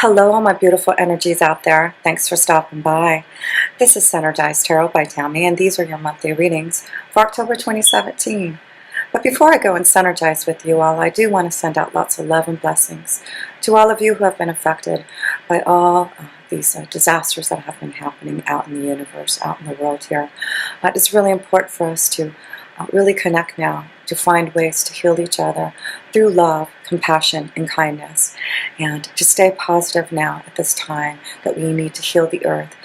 Hello, all my beautiful energies out there. Thanks for stopping by. This is Synergized Tarot by Tammy, and these are your monthly readings for October 2017. But before I go and synergize with you all, I do want to send out lots of love and blessings to all of you who have been affected by all these disasters that have been happening out in the universe, out in the world here. It's really important for us to really connect now, to find ways to heal each other through love, compassion, and kindness, and to stay positive now at this time that we need to heal the earth.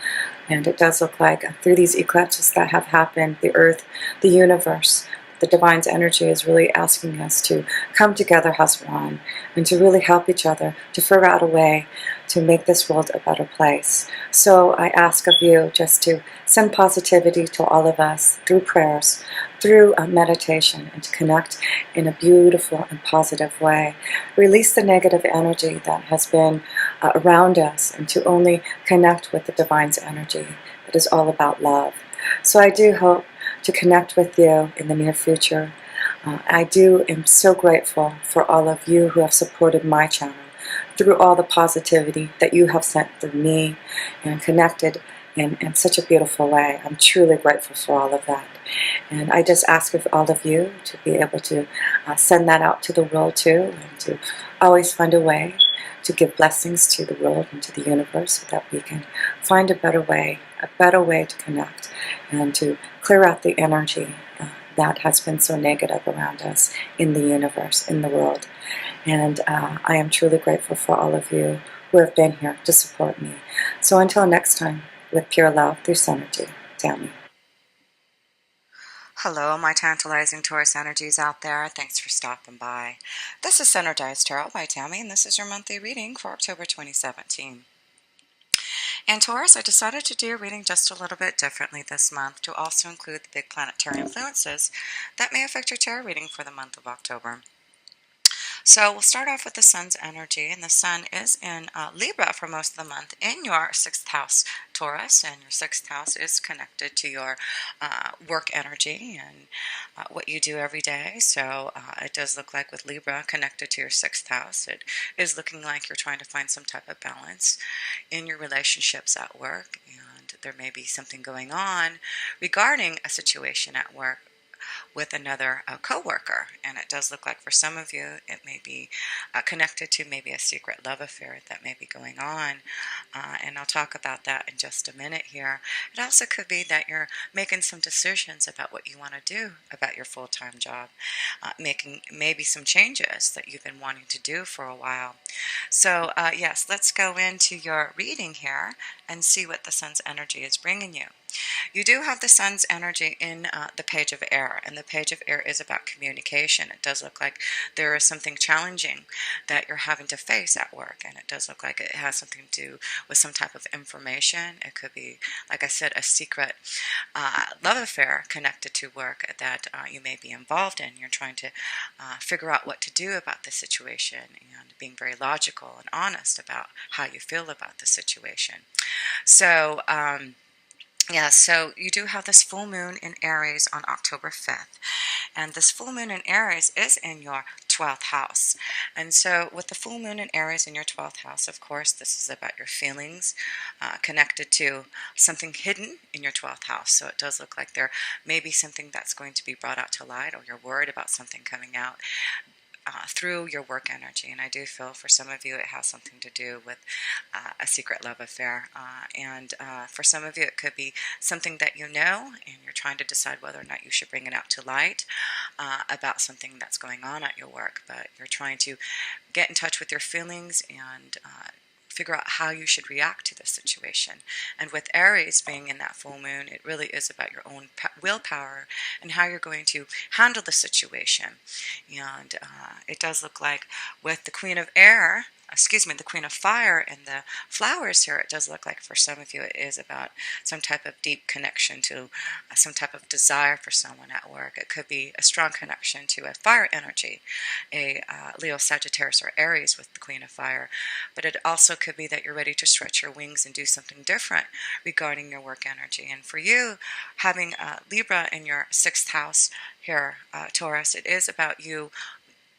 And it does look like through these eclipses that have happened, the earth, the universe, the divine's energy is really asking us to come together as one and to really help each other to figure out a way to make this world a better place. So I ask of you just to send positivity to all of us through prayers, through meditation, and to connect in a beautiful and positive way. Release the negative energy that has been around us, and to only connect with the divine's energy that is all about love. So I do hope to connect with you in the near future. I am so grateful for all of you who have supported my channel through all the positivity that you have sent through me and connected in such a beautiful way. I'm truly grateful for all of that. And I just ask of all of you to be able to send that out to the world too, and to always find a way to give blessings to the world and to the universe so that we can find a better way to connect and to clear out the energy that has been so negative around us in the universe, in the world. And I am truly grateful for all of you who have been here to support me. So until next time, with pure love through Synergy, Tammy. Hello, my tantalizing Taurus energies out there. Thanks for stopping by. This is Synergized Tarot by Tammy, and this is your monthly reading for October 2017. And Taurus, I decided to do a reading just a little bit differently this month to also include the big planetary influences that may affect your tarot reading for the month of October. So we'll start off with the sun's energy, and the sun is in Libra for most of the month in your 6th house, Taurus, and your 6th house is connected to your work energy and what you do every day. So it does look like with Libra connected to your 6th house, it is looking like you're trying to find some type of balance in your relationships at work, and there may be something going on regarding a situation at work with another co-worker, and it does look like for some of you it may be connected to maybe a secret love affair that may be going on, and I'll talk about that in just a minute here. It also could be that you're making some decisions about what you want to do about your full-time job, making maybe some changes that you've been wanting to do for a while. So yes, let's go into your reading here and see what the sun's energy is bringing you. You do have the sun's energy in the page of air, and the page of air is about communication. It does look like there is something challenging that you're having to face at work, and it does look like it has something to do with some type of information. It could be, like I said, a secret love affair connected to work that you may be involved in. You're trying to figure out what to do about the situation and being very logical and honest about how you feel about the situation. So, yeah, so you do have this full moon in Aries on October 5th. And this full moon in Aries is in your 12th house. And so with the full moon in Aries in your 12th house, of course, this is about your feelings connected to something hidden in your 12th house. So it does look like there may be something that's going to be brought out to light, or you're worried about something coming out through your work energy. And I do feel for some of you it has something to do with a secret love affair, and for some of you it could be something that you know and you're trying to decide whether or not you should bring it out to light about something that's going on at your work, but you're trying to get in touch with your feelings and figure out how you should react to this situation. And with Aries being in that full moon, it really is about your own willpower and how you're going to handle the situation. And it does look like with the Queen of Air, the Queen of Fire and the flowers here, it does look like for some of you it is about some type of deep connection to some type of desire for someone at work. It could be a strong connection to a fire energy, a Leo, Sagittarius, or Aries with the Queen of Fire. But it also could be that you're ready to stretch your wings and do something different regarding your work energy. And for you, having Libra in your 6th house here, Taurus, it is about you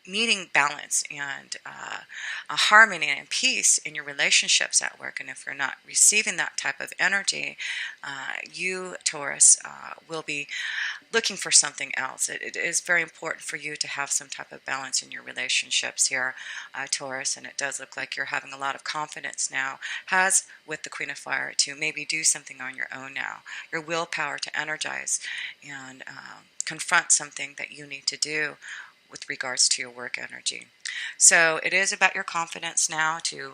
meeting balance and a harmony and peace in your relationships at work. And if you're not receiving that type of energy, you, Taurus, will be looking for something else. It is very important for you to have some type of balance in your relationships here, Taurus, and it does look like you're having a lot of confidence now, has with the Queen of Fire, to maybe do something on your own now. Your willpower to energize and confront something that you need to do with regards to your work energy. So it is about your confidence now to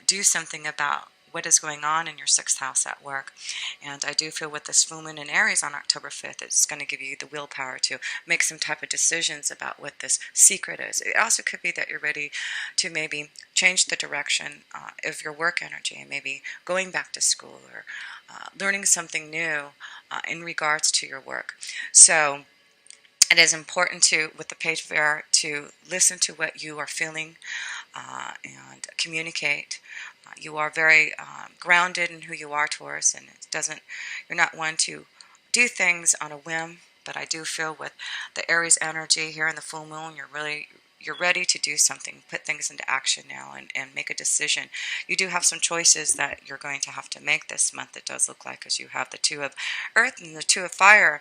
do something about what is going on in your sixth house at work. And I do feel with this full moon in Aries on October 5th, it's going to give you the willpower to make some type of decisions about what this secret is. It also could be that you're ready to maybe change the direction of your work energy and maybe going back to school or learning something new in regards to your work. So it is important to, with the page of air, to listen to what you are feeling and communicate. You are very grounded in who you are, Taurus, and it doesn't. You're not one to do things on a whim. But I do feel with the Aries energy here in the full moon, you're ready to do something, put things into action now, and make a decision. You do have some choices that you're going to have to make this month, it does look like, because you have the Two of Earth and the Two of Fire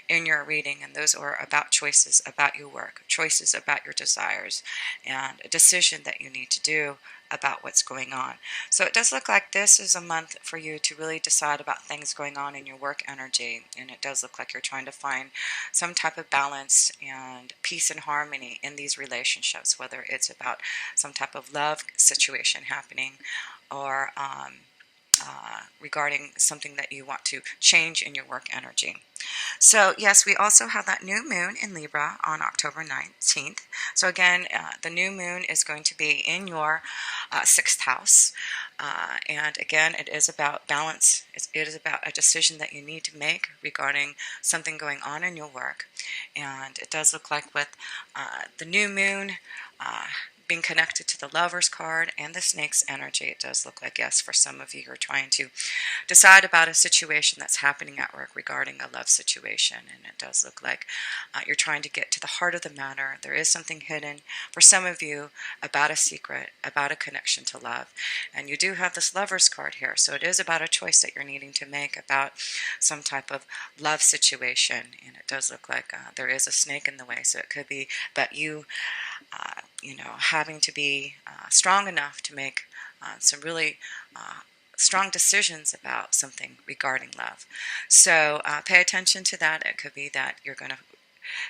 in your reading, and those are about choices about your work, choices about your desires, and a decision that you need to do about what's going on. So it does look like this is a month for you to really decide about things going on in your work energy, and it does look like you're trying to find some type of balance and peace and harmony in these relationships, whether it's about some type of love situation happening or regarding something that you want to change in your work energy. So yes, we also have that new moon in Libra on October 19th. So again, the new moon is going to be in your sixth house. And again, it is about balance. It is about a decision that you need to make regarding something going on in your work. And it does look like with the new moon being connected to the Lover's card and the Snake's energy, it does look like, yes, for some of you who are trying to decide about a situation that's happening at work regarding a love situation. And it does look like you're trying to get to the heart of the matter. There is something hidden for some of you about a secret, about a connection to love. And you do have this Lover's card here. So it is about a choice that you're needing to make about some type of love situation. And it does look like there is a snake in the way. So it could be, but you having to be strong enough to make some really strong decisions about something regarding love. So pay attention to that. It could be that you're going to,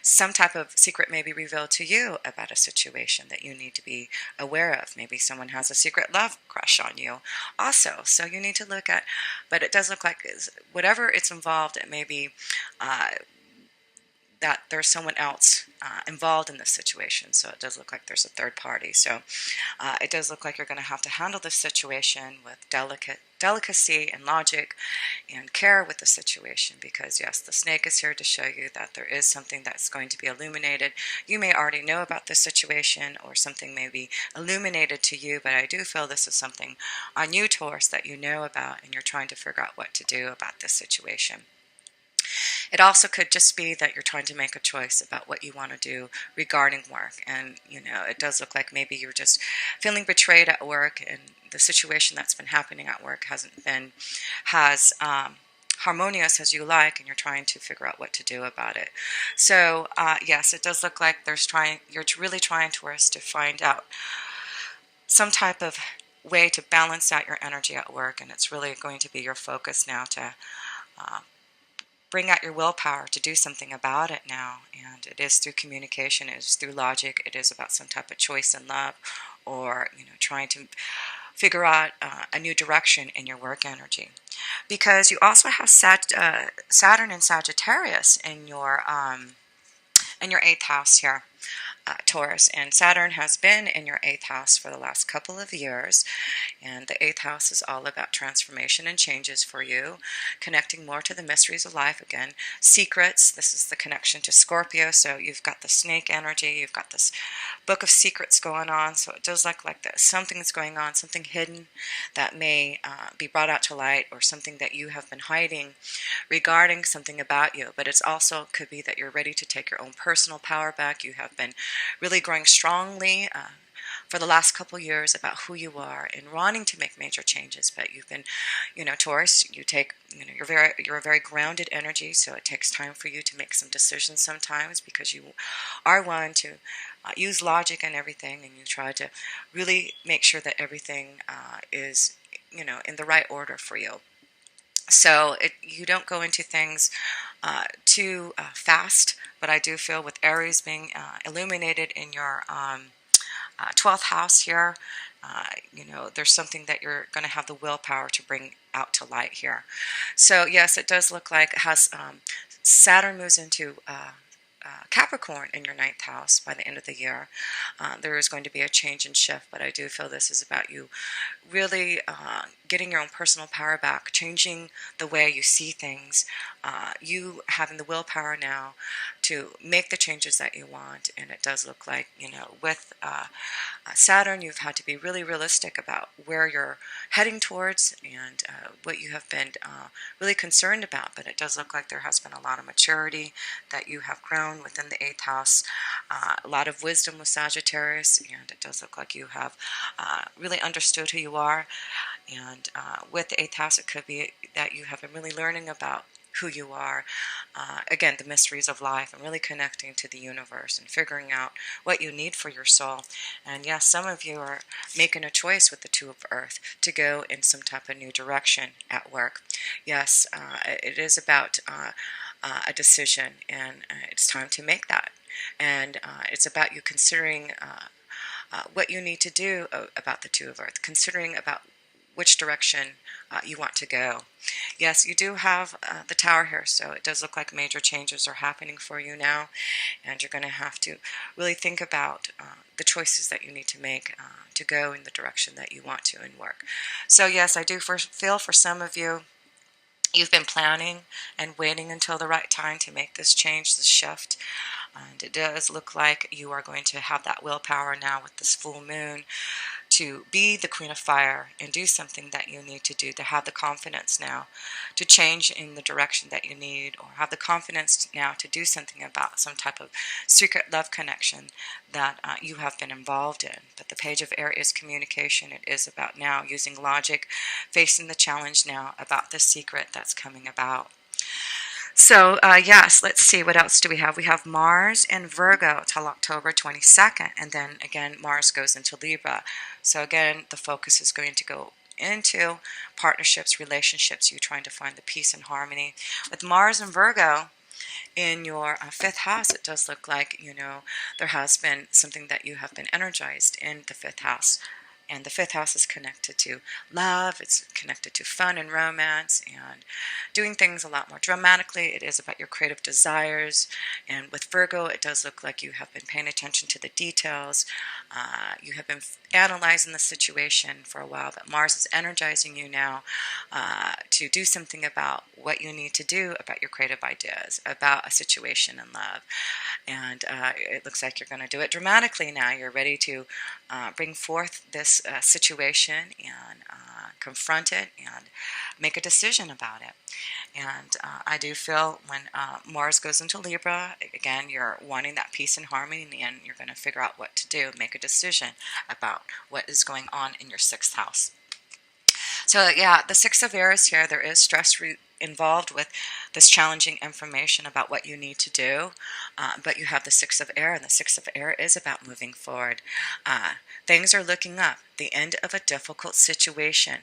some type of secret may be revealed to you about a situation that you need to be aware of. Maybe someone has a secret love crush on you also. So you need to look at, but it does look like whatever it's involved, it may be that there's someone else involved in this situation. So it does look like there's a third party. So it does look like you're going to have to handle this situation with delicacy and logic and care with the situation, because yes, the snake is here to show you that there is something that's going to be illuminated. You may already know about this situation, or something may be illuminated to you, but I do feel this is something on you, Taurus, that you know about, and you're trying to figure out what to do about this situation. It also could just be that you're trying to make a choice about what you want to do regarding work. And, it does look like maybe you're just feeling betrayed at work, and the situation that's been happening at work hasn't been harmonious as you like, and you're trying to figure out what to do about it. So, yes, it does look like you're really trying, Taurus, to find out some type of way to balance out your energy at work, and it's really going to be your focus now to bring out your willpower to do something about it now. And it is through communication, it is through logic, it is about some type of choice in love, or trying to figure out a new direction in your work energy. Because you also have Saturn and Sagittarius in your 8th house here, Taurus, and Saturn has been in your 8th house for the last couple of years, and the 8th house is all about transformation and changes for you, connecting more to the mysteries of life. Again, secrets. This is the connection to Scorpio, so you've got the snake energy, you've got this book of secrets going on. So it does look like that something's going on, something hidden that may be brought out to light, or something that you have been hiding regarding something about you. But it's also could be that you're ready to take your own personal power back. You have been really growing strongly for the last couple years about who you are and wanting to make major changes. But you've been, Taurus, you're a very grounded energy, so it takes time for you to make some decisions sometimes, because you are one to use logic and everything, and you try to really make sure that everything is, in the right order for you. So you don't go into things too fast, but I do feel with Aries being illuminated in your 12th house here, there's something that you're going to have the willpower to bring out to light here. So yes, it does look like it has Saturn moves into Capricorn in your ninth house by the end of the year. There is going to be a change and shift, but I do feel this is about you really getting your own personal power back, changing the way you see things, you having the willpower now to make the changes that you want. And it does look like, with Saturn, you've had to be really realistic about where you're heading towards and what you have been really concerned about. But it does look like there has been a lot of maturity that you have grown within the eighth house, a lot of wisdom with Sagittarius, and it does look like you have really understood who you are. And with the eighth house, it could be that you have been really learning about who you are, again, the mysteries of life, and really connecting to the universe and figuring out what you need for your soul. And yes, some of you are making a choice with the Two of Earth to go in some type of new direction at work. Yes, it is about a decision, and it's time to make that. And it's about you considering what you need to do about the Two of Earth, considering about which direction you want to go. Yes, you do have the Tower here, so it does look like major changes are happening for you now, and you're going to have to really think about the choices that you need to make to go in the direction that you want to in work. So yes, I do feel for some of you, you've been planning and waiting until the right time to make this change, this shift. And it does look like you are going to have that willpower now with this full moon to be the Queen of Fire and do something that you need to do, to have the confidence now to change in the direction that you need, or have the confidence now to do something about some type of secret love connection that you have been involved in. But the Page of Air is communication. It is about now using logic, facing the challenge now about the secret that's coming about. So yes, let's see, what else do we have? We have Mars and Virgo till October 22nd, and then again Mars goes into Libra. So again, the focus is going to go into partnerships, relationships, you trying to find the peace and harmony. With Mars and Virgo in your fifth house, it does look like, there has been something that you have been energized in the fifth house. And the fifth house is connected to love, it's connected to fun and romance, and doing things a lot more dramatically. It is about your creative desires. And with Virgo, it does look like you have been paying attention to the details. You have been analyzing the situation for a while, but Mars is energizing you now to do something about what you need to do about your creative ideas, about a situation in love. And it looks like you're going to do it dramatically now. You're ready to bring forth this situation and confront it and make a decision about it. And I do feel when Mars goes into Libra, again, you're wanting that peace and harmony, and you're going to figure out what to do, make a decision about what is going on in your sixth house. So yeah, the Six of Air is here. There is stress involved with this challenging information about what you need to do, but you have the Six of Air, and the Six of Air is about moving forward. Things are looking up, the end of a difficult situation,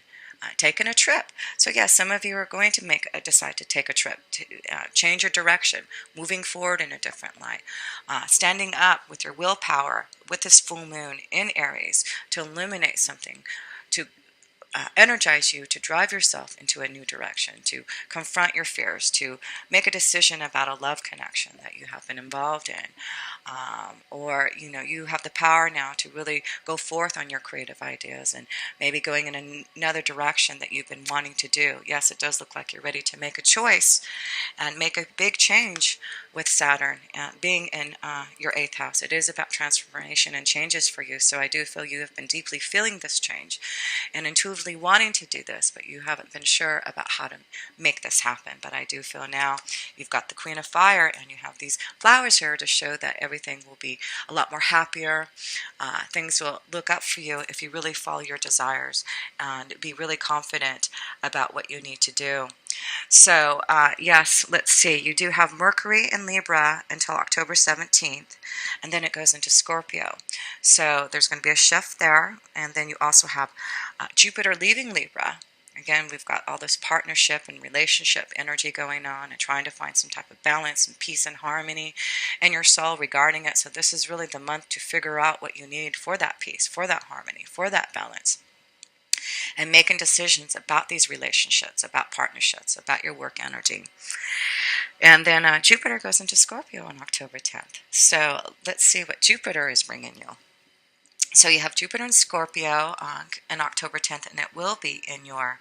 taking a trip. So yes, some of you are going to decide to take a trip, to change your direction, moving forward in a different light, standing up with your willpower with this full moon in Aries to illuminate something, to energize you to drive yourself into a new direction, to confront your fears, to make a decision about a love connection that you have been involved in. Or, you have the power now to really go forth on your creative ideas and maybe going in another direction that you've been wanting to do. Yes, it does look like you're ready to make a choice and make a big change with Saturn being in your eighth house. It is about transformation and changes for you. So I do feel you have been deeply feeling this change and intuitively really wanting to do this, but you haven't been sure about how to make this happen. But I do feel now you've got the Queen of Fire, and you have these flowers here to show that everything will be a lot more happier. Things will look up for you if you really follow your desires and be really confident about what you need to do. So, yes, let's see. You do have Mercury in Libra until October 17th, and then it goes into Scorpio. So there's going to be a shift there, and then you also have Jupiter leaving Libra. Again, we've got all this partnership and relationship energy going on and trying to find some type of balance and peace and harmony in your soul regarding it. So this is really the month to figure out what you need for that peace, for that harmony, for that balance, and making decisions about these relationships, about partnerships, about your work energy. And then Jupiter goes into Scorpio on October 10th. So let's see what Jupiter is bringing you. So you have Jupiter in Scorpio on October 10th, and it will be in your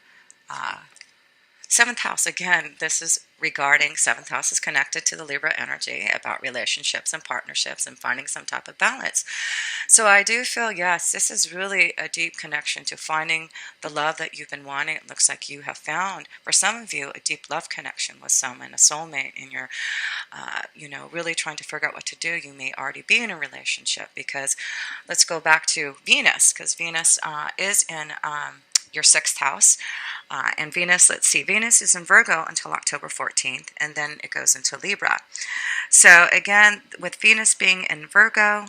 seventh house. Again, this is regarding seventh house is connected to the Libra energy about relationships and partnerships and finding some type of balance. So I do feel, yes, this is really a deep connection to finding the love that you've been wanting. It looks like you have found, for some of you, a deep love connection with someone, a soulmate, and you're, really trying to figure out what to do. You may already be in a relationship, because let's go back to Venus, because Venus is in your sixth house. And Venus, let's see, Venus is in Virgo until October 14th, and then it goes into Libra. So again, with Venus being in Virgo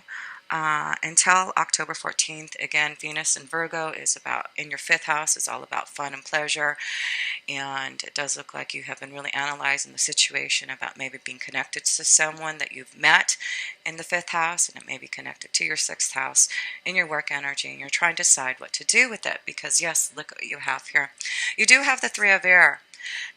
until October 14th, again, Venus in Virgo is about, in your fifth house, is all about fun and pleasure. And it does look like you have been really analyzing the situation about maybe being connected to someone that you've met in the fifth house, and it may be connected to your sixth house in your work energy, and you're trying to decide what to do with it, because yes, look what you have here. You do have the Three of Air,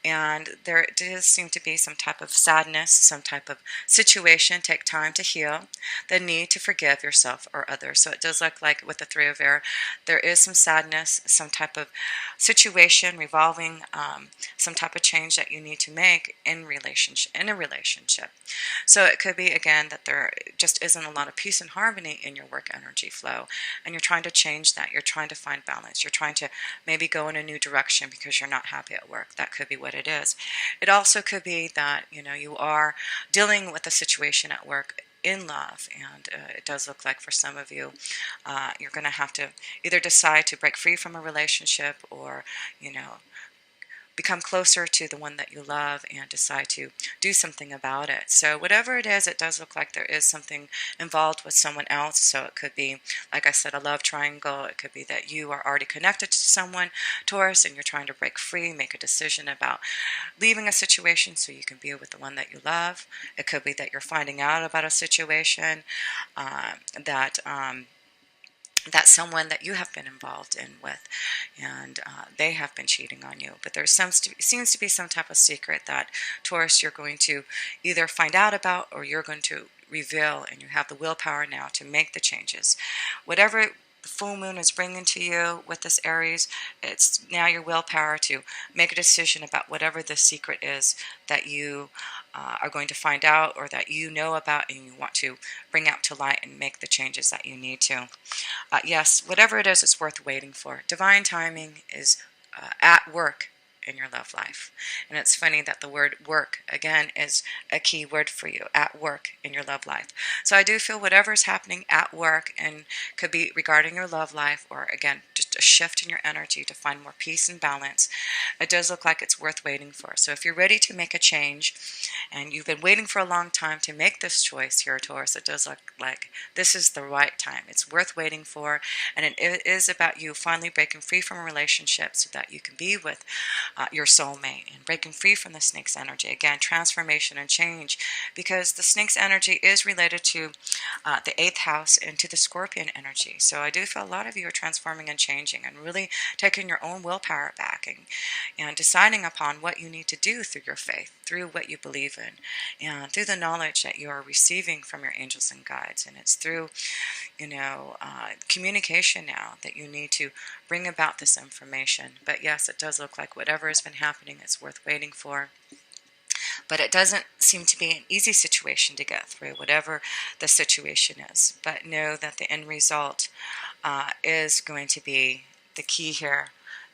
and there does seem to be some type of sadness, some type of situation. Take time to heal, the need to forgive yourself or others. So it does look like with the Three of Air, there is some sadness, some type of situation revolving some type of change that you need to make in a relationship. So it could be, again, that there just isn't a lot of peace and harmony in your work energy flow, and you're trying to change that. You're trying to find balance. You're trying to maybe go in a new direction because you're not happy at work. That could be what it is. It also could be that you are dealing with a situation at work in love, and it does look like for some of you you're going to have to either decide to break free from a relationship, or become closer to the one that you love and decide to do something about it. So whatever it is, it does look like there is something involved with someone else. So it could be, like I said, a love triangle. It could be that you are already connected to someone, Taurus, and you're trying to break free, make a decision about leaving a situation so you can be with the one that you love. It could be that you're finding out about a situation that someone that you have been involved in with, and they have been cheating on you. But there seems to be some type of secret that, Taurus, you're going to either find out about, or you're going to reveal, and you have the willpower now to make the changes. Whatever the full moon is bringing to you with this Aries, it's now your willpower to make a decision about whatever the secret is that you are going to find out, or that you know about, and you want to bring out to light and make the changes that you need to. Yes, whatever it is, it's worth waiting for. Divine timing is at work in your love life. And it's funny that the word work, again, is a key word for you, at work in your love life. So I do feel whatever is happening at work, and could be regarding your love life, or again, just a shift in your energy to find more peace and balance, it does look like it's worth waiting for. So if you're ready to make a change, and you've been waiting for a long time to make this choice here, Taurus, it does look like this is the right time. It's worth waiting for, and it is about you finally breaking free from a relationship so that you can be with your soulmate, and breaking free from the snake's energy. Again, transformation and change, because the snake's energy is related to the 8th house and to the Scorpion energy. So I do feel a lot of you are transforming and changing, and really taking your own willpower back, and deciding upon what you need to do through your faith, through what you believe in, and through the knowledge that you are receiving from your angels and guides. And it's through communication now that you need to bring about this information. But yes, it does look like whatever has been happening, it's worth waiting for. But it doesn't seem to be an easy situation to get through, whatever the situation is. But know that the end result is going to be the key here,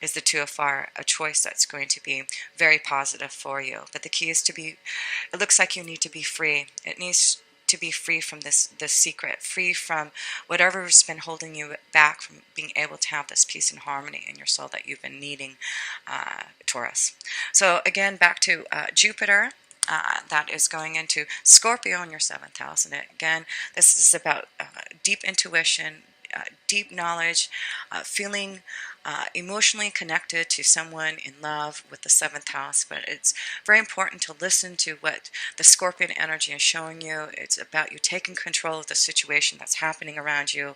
is the Two of Fire, a choice that's going to be very positive for you. But the key is to be, it looks like you need to be free. It needs to be free from this secret, free from whatever's been holding you back from being able to have this peace and harmony in your soul that you've been needing, Taurus. So again, back to Jupiter. That is going into Scorpio in your 7th house. And again, this is about deep intuition, deep knowledge, feeling emotionally connected to someone in love with the 7th house. But it's very important to listen to what the Scorpion energy is showing you. It's about you taking control of the situation that's happening around you,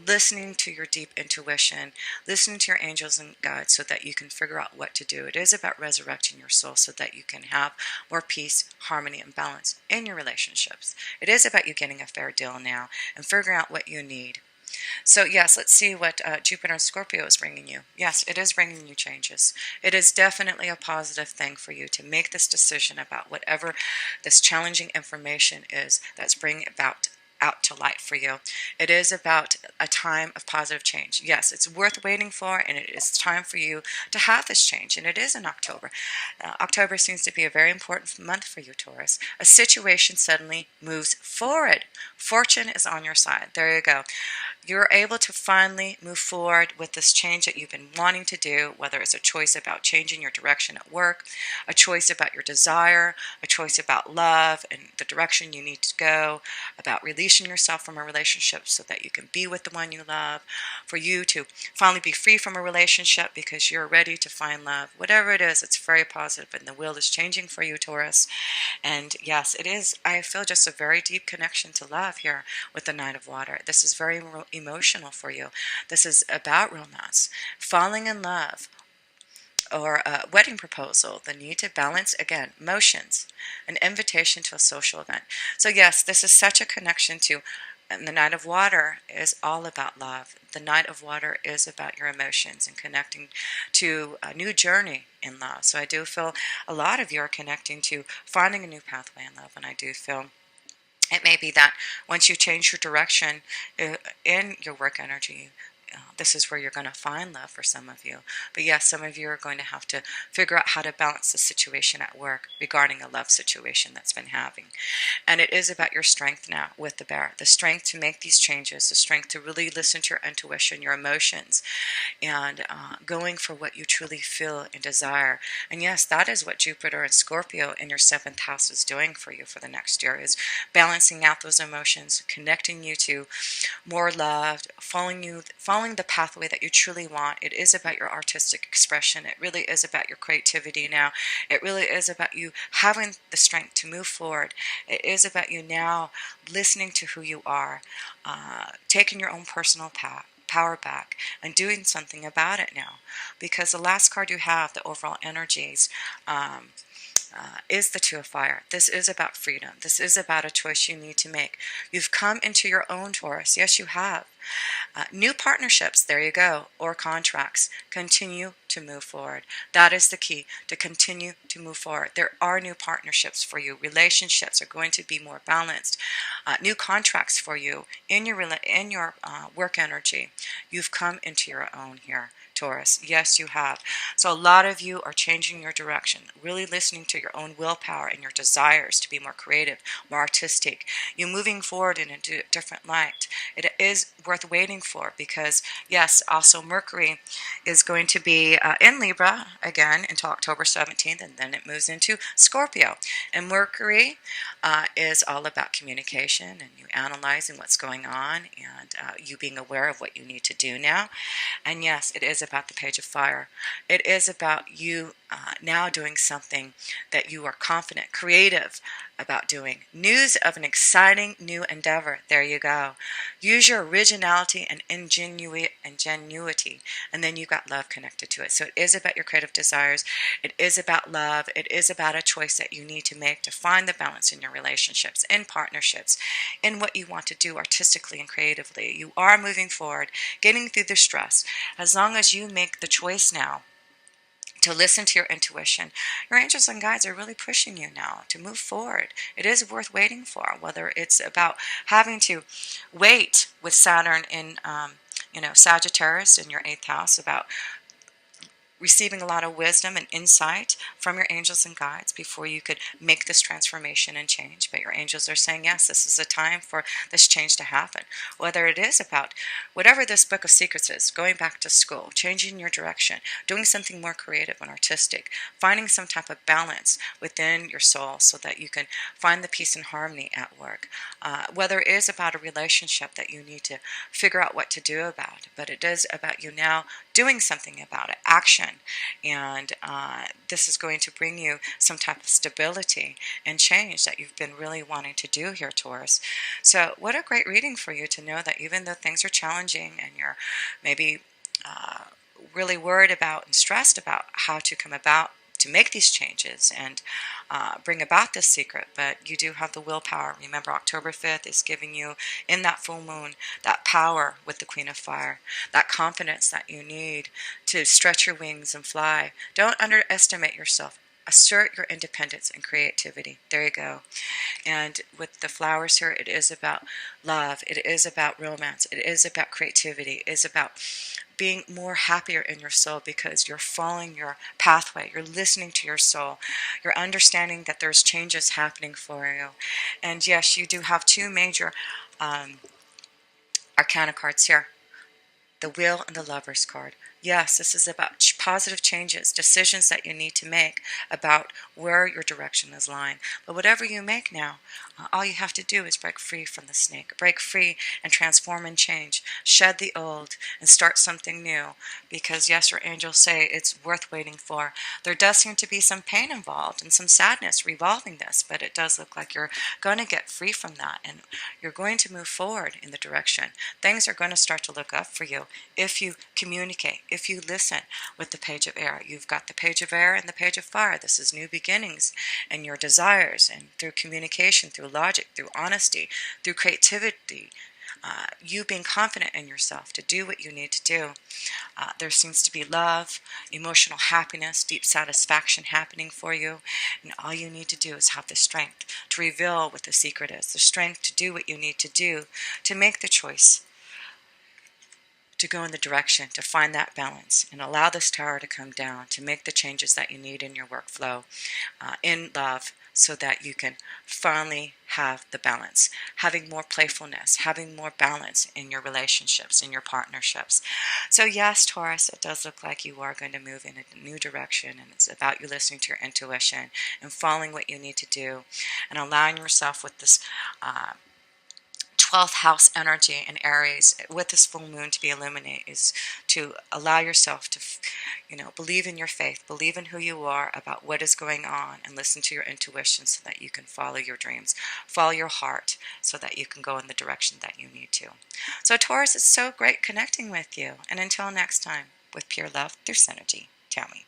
listening to your deep intuition, listening to your angels and guides so that you can figure out what to do. It is about resurrecting your soul so that you can have more peace, harmony, and balance in your relationships. It is about you getting a fair deal now and figuring out what you need. So yes, let's see what Jupiter and Scorpio is bringing you. Yes, it is bringing you changes. It is definitely a positive thing for you to make this decision about whatever this challenging information is that's bringing about out to light for you. It is about a time of positive change. Yes, it's worth waiting for, and it is time for you to have this change, and it is in October. October seems to be a very important month for you, Taurus. A situation suddenly moves forward. Fortune is on your side. There you go. You're able to finally move forward with this change that you've been wanting to do, whether it's a choice about changing your direction at work, a choice about your desire, a choice about love and the direction you need to go, about releasing yourself from a relationship so that you can be with the one you love, for you to finally be free from a relationship because you're ready to find love. Whatever it is, it's very positive, and the wheel is changing for you, Taurus. And yes, it is, I feel just a very deep connection to love here with the Knight of Water. This is very emotional for you. This is about romance, falling in love, or a wedding proposal, the need to balance, again, emotions, an invitation to a social event. So yes, this is such a connection to, and the Knight of Water is all about love. The Knight of Water is about your emotions and connecting to a new journey in love. So I do feel a lot of you are connecting to finding a new pathway in love, and I do feel it may be that once you change your direction in your work energy, this is where you're going to find love for some of you. But yes, some of you are going to have to figure out how to balance the situation at work regarding a love situation that's been having. And it is about your strength now with the Bear. The strength to make these changes, the strength to really listen to your intuition, your emotions, and going for what you truly feel and desire. And yes, that is what Jupiter and Scorpio in your 7th house is doing for you for the next year, is balancing out those emotions, connecting you to more love, following the pathway that you truly want. It is about your artistic expression. It really is about your creativity now. It really is about you having the strength to move forward. It is about you now listening to who you are, taking your own personal power back and doing something about it now. Because the last card you have, the overall energies, is the Two of Fire. This is about freedom. This is about a choice you need to make. You've come into your own, Taurus. Yes, you have. New partnerships, there you go, or contracts, continue to move forward. That is the key, to continue to move forward. There are new partnerships for you. Relationships are going to be more balanced. New contracts for you in your work energy. You've come into your own here, Taurus. Yes, you have. So a lot of you are changing your direction, really listening to your own willpower and your desires to be more creative, more artistic. You're moving forward in a different light. It is worth waiting for because, yes, also Mercury is going to be in Libra again until October 17th, and then it moves into Scorpio. And Mercury is all about communication and you analyzing what's going on and you being aware of what you need to do now. And yes, it is about the Page of Fire. It is about you now doing something that you are confident, creative about doing. News of an exciting new endeavor. There you go. Use your originality and ingenuity, and then you've got love connected to it. So it is about your creative desires. It is about love. It is about a choice that you need to make to find the balance in your relationships, in partnerships, in what you want to do artistically and creatively. You are moving forward, getting through the stress. As long as you make the choice now to listen to your intuition, your angels and guides are really pushing you now to move forward. It is worth waiting for, whether it's about having to wait with Saturn in Sagittarius in your 8th house, about receiving a lot of wisdom and insight from your angels and guides before you could make this transformation and change. But your angels are saying, yes, this is a time for this change to happen. Whether it is about whatever this book of secrets is, going back to school, changing your direction, doing something more creative and artistic, finding some type of balance within your soul so that you can find the peace and harmony at work. Whether it is about a relationship that you need to figure out what to do about, but it is about you now doing something about it, action. And this is going to bring you some type of stability and change that you've been really wanting to do here, Taurus. So what a great reading for you to know that even though things are challenging and you're maybe really worried about and stressed about how to come about to make these changes and bring about this secret, but you do have the willpower. Remember, October 5th is giving you, in that full moon, that power with the Queen of Fire, that confidence that you need to stretch your wings and fly. Don't underestimate yourself. Assert your independence and creativity. There you go. And with the flowers here, it is about love. It is about romance. It is about creativity. It is about being more happier in your soul because you're following your pathway. You're listening to your soul. You're understanding that there's changes happening for you. And yes, you do have two major arcana cards here. The Wheel and the Lover's card. Yes, this is about positive changes, decisions that you need to make about where your direction is lying. But whatever you make now, all you have to do is break free from the snake. Break free and transform and change. Shed the old and start something new. Because yes, your angels say it's worth waiting for. There does seem to be some pain involved and some sadness revolving this, but it does look like you're going to get free from that and you're going to move forward in the direction. Things are going to start to look up for you if you communicate, if you listen with the Page of Air. You've got the Page of Air and the Page of Fire. This is new beginnings and your desires, and through communication, through logic, through honesty, through creativity, you being confident in yourself to do what you need to do. There seems to be love, emotional happiness, deep satisfaction happening for you, and all you need to do is have the strength to reveal what the secret is, the strength to do what you need to do to make the choice, to go in the direction, to find that balance, and allow this tower to come down, to make the changes that you need in your workflow, in love, so that you can finally have the balance, having more playfulness, having more balance in your relationships, in your partnerships. So yes, Taurus, it does look like you are going to move in a new direction, and it's about you listening to your intuition and following what you need to do, and allowing yourself with this 12th house energy in Aries with this full moon to be illuminated is to allow yourself to, believe in your faith, believe in who you are about what is going on, and listen to your intuition so that you can follow your dreams, follow your heart so that you can go in the direction that you need to. So Taurus, it's so great connecting with you. And until next time, with pure love through Synergy, Tammy.